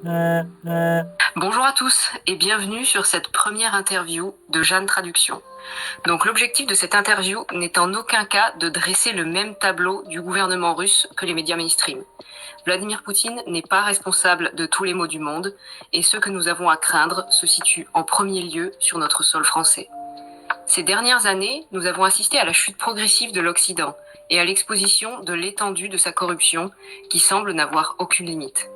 Bonjour à tous et bienvenue sur cette première interview de Jeanne Traduction. Donc l'objectif de cette interview n'est en aucun cas de dresser le même tableau du gouvernement russe que les médias mainstream. Vladimir Poutine n'est pas responsable de tous les maux du monde et ce que nous avons à craindre se situe en premier lieu sur notre sol français. Ces dernières années, nous avons assisté à la chute progressive de l'Occident et à l'exposition de l'étendue de sa corruption qui semble n'avoir aucune limite.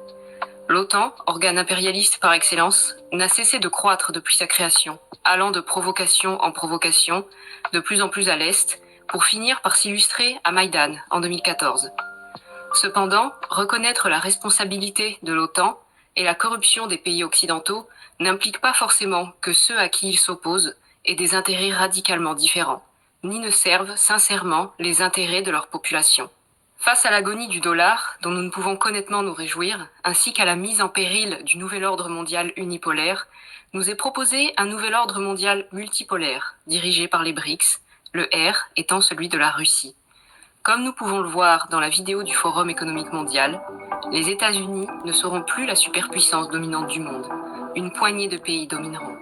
L'OTAN, organe impérialiste par excellence, n'a cessé de croître depuis sa création, allant de provocation en provocation, de plus en plus à l'Est, pour finir par s'illustrer à Maïdan en 2014. Cependant, reconnaître la responsabilité de l'OTAN et la corruption des pays occidentaux n'implique pas forcément que ceux à qui ils s'opposent aient des intérêts radicalement différents, ni ne servent sincèrement les intérêts de leur population. Face à l'agonie du dollar, dont nous ne pouvons qu'honnêtement nous réjouir, ainsi qu'à la mise en péril du nouvel ordre mondial unipolaire, nous est proposé un nouvel ordre mondial multipolaire, dirigé par les BRICS, le R étant celui de la Russie. Comme nous pouvons le voir dans la vidéo du Forum économique mondial, les États-Unis ne seront plus la superpuissance dominante du monde. Une poignée de pays domineront.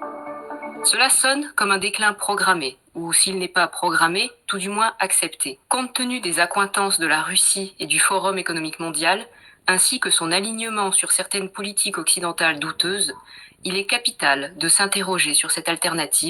Cela sonne comme un déclin programmé, ou s'il n'est pas programmé, tout du moins accepté. Compte tenu des accointances de la Russie et du Forum économique mondial, ainsi que son alignement sur certaines politiques occidentales douteuses, il est capital de s'interroger sur cette alternative